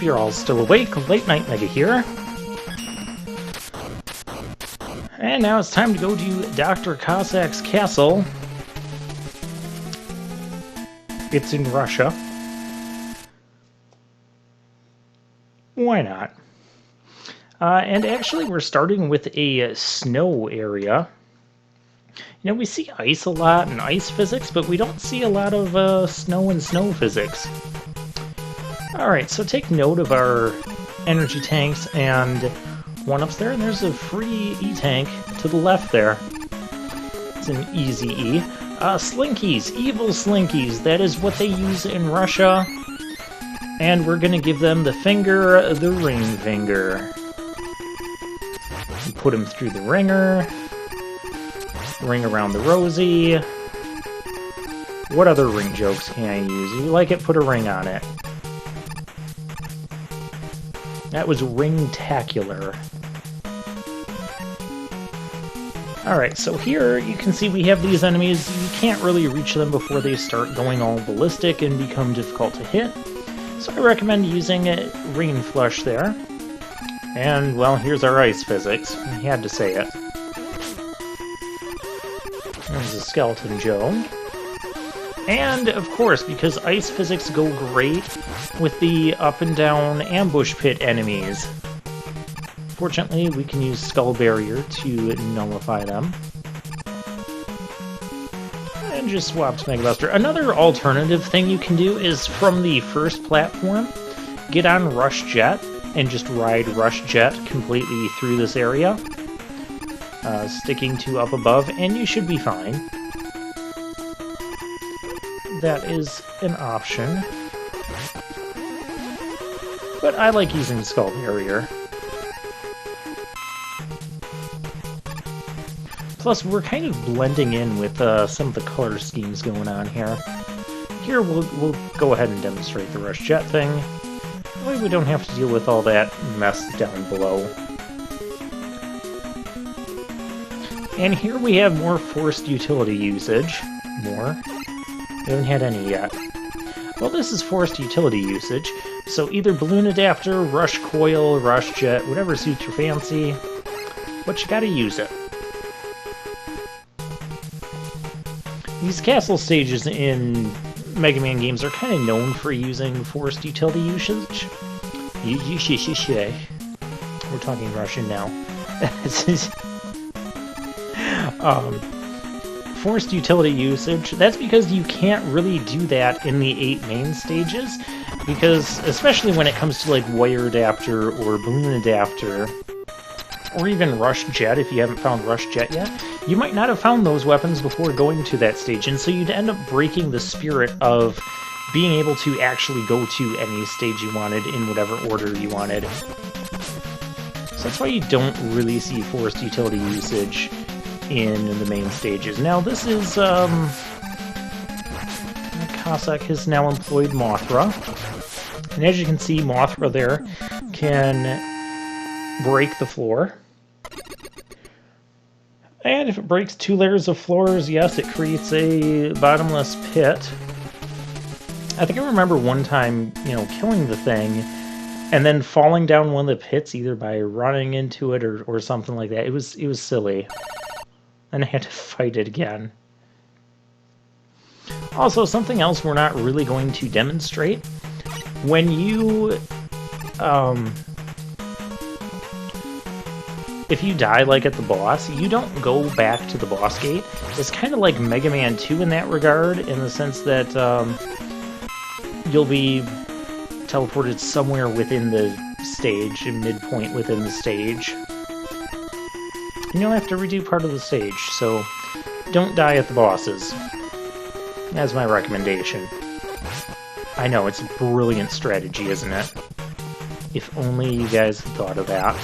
you're all still awake. Late Night Mega here. And now it's time to go to Dr. Cossack's castle. It's in Russia. Why not? And actually we're starting with a snow area. You know, we see ice a lot and ice physics, but we don't see a lot of snow and snow physics. Alright, so take note of our energy tanks and one-ups there, and there's a free E-tank to the left there. It's an easy E. Slinkies, evil Slinkies, that is what they use in Russia. And we're gonna give them the finger, the ring finger. Put him through the ringer. Ring around the rosy. What other ring jokes can I use? You like it, put a ring on it. That was ring-tacular. Alright, so here you can see we have these enemies. You can't really reach them before they start going all ballistic and become difficult to hit. So I recommend using a Rain Flush there. And, well, here's our ice physics. I had to say it. There's a Skeleton Joe. And, of course, because ice physics go great with the up and down ambush pit enemies. Fortunately, we can use Skull Barrier to nullify them. And just swap to Mega Buster. Another alternative thing you can do is from the first platform, get on Rush Jet and just ride Rush Jet completely through this area. Sticking to up above, and you should be fine. That is an option. But I like using Skull Barrier. Plus, we're kind of blending in with some of the color schemes going on here. Here, we'll go ahead and demonstrate the Rush Jet thing. That way we don't have to deal with all that mess down below. And here we have more forced utility usage. More. We haven't had any yet. Well, this is forced utility usage, so either Balloon Adapter, Rush Coil, Rush Jet, whatever suits your fancy, but you gotta use it. These castle stages in Mega Man games are kind of known for using forced utility usage. We're talking Russian now. Forced utility usage, that's because you can't really do that in the 8 main stages, because especially when it comes to like Wire Adapter or Balloon Adapter, or even Rush Jet, if you haven't found Rush Jet yet, you might not have found those weapons before going to that stage, and so you'd end up breaking the spirit of being able to actually go to any stage you wanted in whatever order you wanted. So that's why you don't really see forced utility usage in the main stages. Now this is, Cossack has now employed Mothra, and as you can see, Mothra there can break the floor. And if it breaks 2 layers of floors, yes, it creates a bottomless pit. I think I remember one time, you know, killing the thing, and then falling down one of the pits, either by running into it or something like that. It was silly. And I had to fight it again. Also, something else we're not really going to demonstrate. When you, if you die, like at the boss, you don't go back to the boss gate. It's kind of like Mega Man 2 in that regard, in the sense that you'll be teleported somewhere within the stage, a midpoint within the stage. And you'll have to redo part of the stage, so don't die at the bosses. That's my recommendation. I know, it's a brilliant strategy, isn't it? If only you guys had thought of that.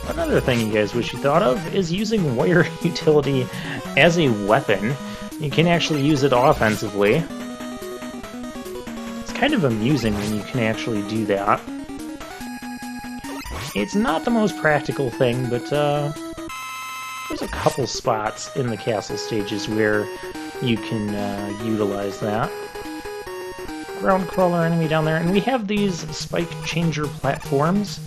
Another thing you guys wish you thought of is using Wire Utility as a weapon. You can actually use it offensively. It's kind of amusing when you can actually do that. It's not the most practical thing, but there's a couple spots in the castle stages where you can utilize that. ground crawler enemy down there, and we have these spike changer platforms.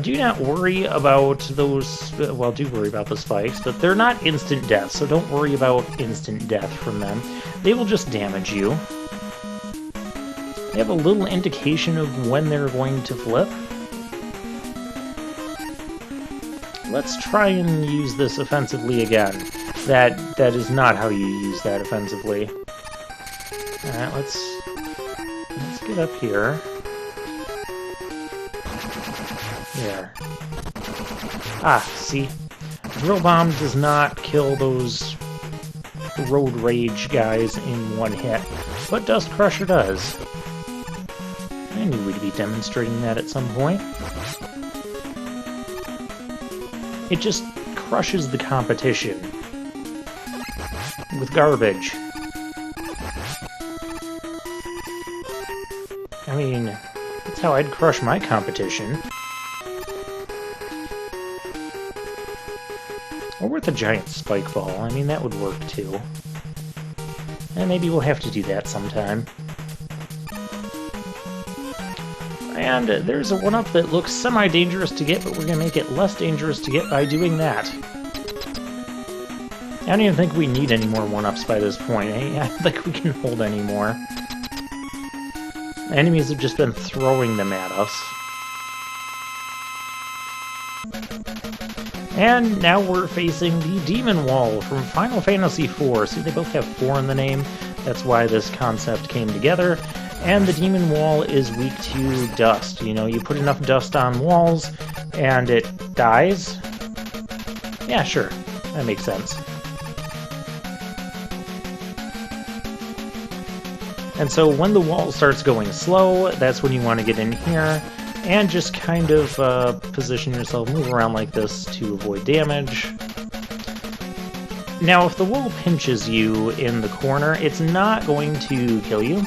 Do not worry about those, well, do worry about the spikes, but they're not instant death, so don't worry about instant death from them. They will just damage you. They have a little indication of when they're going to flip. Let's try and use this offensively again. That is not how you use that offensively. Alright, let's get up here. There. Ah, see? Drill Bomb does not kill those Road Rage guys in one hit, but Dust Crusher does. I knew we'd be demonstrating that at some point. It just crushes the competition with garbage. I mean, that's how I'd crush my competition. Or with a giant spike ball. I mean, that would work too. And maybe we'll have to do that sometime. And there's a 1-up that looks semi-dangerous to get, but we're going to make it less dangerous to get by doing that. I don't even think we need any more 1-ups by this point. I don't think we can hold any more. Enemies have just been throwing them at us. And now we're facing the Demon Wall from Final Fantasy IV. See, they both have 4 in the name. That's why this concept came together. And the Demon Wall is weak to dust. You know, you put enough dust on walls, and it dies. Yeah, sure. That makes sense. And so when the wall starts going slow, that's when you want to get in here and just kind of position yourself, move around like this to avoid damage. Now, if the wall pinches you in the corner, it's not going to kill you.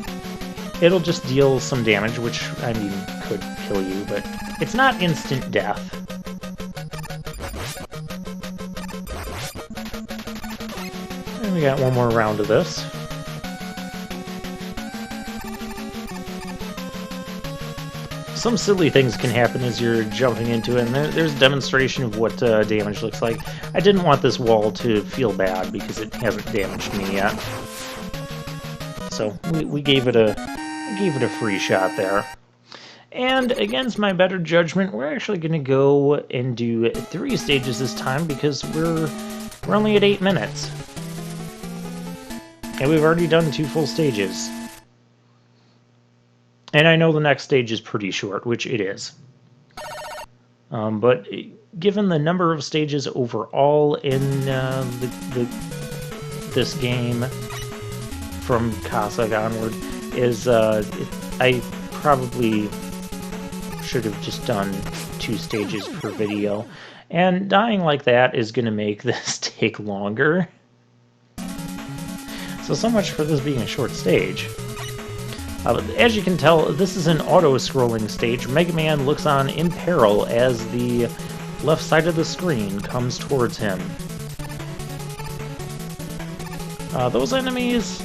It'll just deal some damage, which, I mean, could kill you, but it's not instant death. And we got one more round of this. Some silly things can happen as you're jumping into it, and there's a demonstration of what damage looks like. I didn't want this wall to feel bad because it hasn't damaged me yet. So we gave it a free shot there. And against my better judgment, we're actually going to go and do 3 stages this time because we're only at 8 minutes. And we've already done 2 full stages. And I know the next stage is pretty short, which it is. But given the number of stages overall in this game from Cossack onward, I probably should have just done 2 stages per video. And dying like that is going to make this take longer. So much for this being a short stage. As you can tell, this is an auto-scrolling stage. Mega Man looks on in peril as the left side of the screen comes towards him. Those enemies,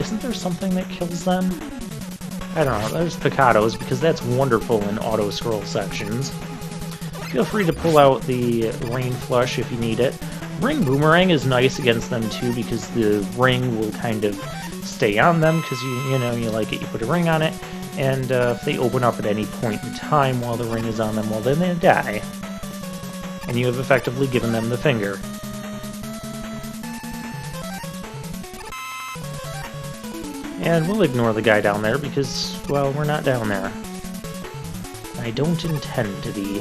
isn't there something that kills them? I don't know, there's Picados, because that's wonderful in auto-scroll sections. Feel free to pull out the Rain Flush if you need it. Ring Boomerang is nice against them too, because the ring will kind of stay on them, because you like it, you put a ring on it, and if they open up at any point in time while the ring is on them, well, then they die. And you have effectively given them the finger. And we'll ignore the guy down there because, well, we're not down there. I don't intend to be.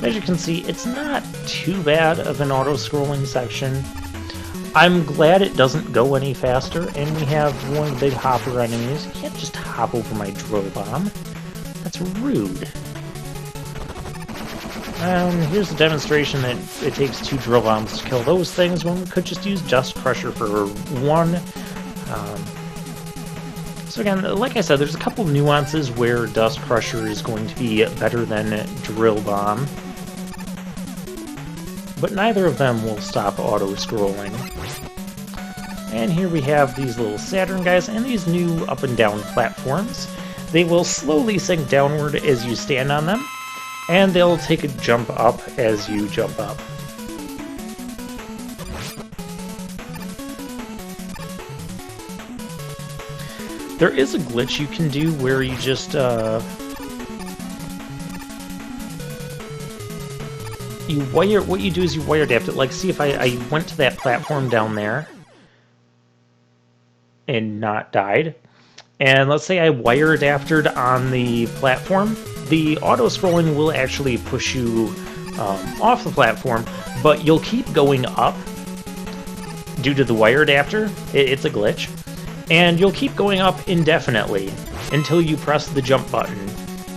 As you can see, it's not too bad of an auto-scrolling section. I'm glad it doesn't go any faster, and we have one of the big hopper enemies. You can't just hop over my drill bomb. That's rude. Here's a demonstration that it takes 2 drill bombs to kill those things, when we could just use Dust Crusher for 1. So again, like I said, there's a couple nuances where Dust Crusher is going to be better than Drill Bomb. But neither of them will stop auto-scrolling. And here we have these little Saturn guys and these new up and down platforms. They will slowly sink downward as you stand on them, and they'll take a jump up as you jump up. There is a glitch you can do where you just what you do is you wire adapt it. Like, see if I went to that platform down there and not died. And let's say I wire adapted on the platform, the auto-scrolling will actually push you off the platform, but you'll keep going up due to the wire adapter. It's a glitch. And you'll keep going up indefinitely until you press the jump button,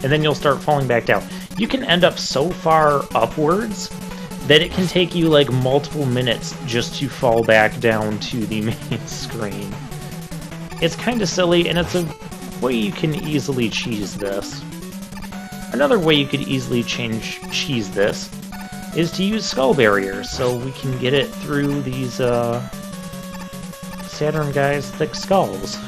and then you'll start falling back down. You can end up so far upwards that it can take you like multiple minutes just to fall back down to the main screen. It's kind of silly, and it's a way you can easily cheese this. Another way you could easily cheese this is to use skull barriers, so we can get it through these Saturn guys' thick skulls.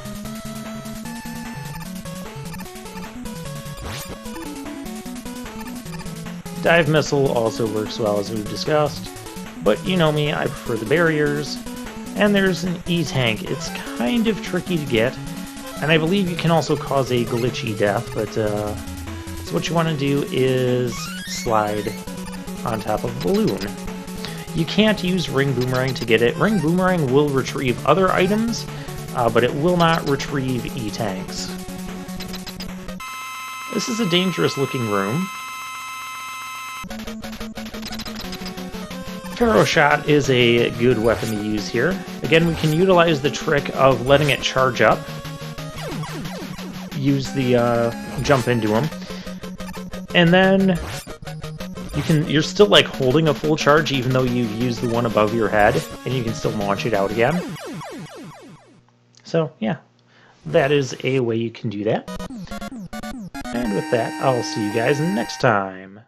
Dive missile also works well, as we've discussed, but you know me, I prefer the barriers. And there's an E-tank. It's kind of tricky to get, and I believe you can also cause a glitchy death, but so what you want to do is slide on top of a balloon. You can't use Ring Boomerang to get it. Ring Boomerang will retrieve other items, but it will not retrieve E-tanks. This is a dangerous looking room. Pharaoh Shot is a good weapon to use here. Again, we can utilize the trick of letting it charge up. Use the jump into them. And then you're still like holding a full charge even though you've used the one above your head, and you can still launch it out again. So yeah, that is a way you can do that. And with that, I'll see you guys next time.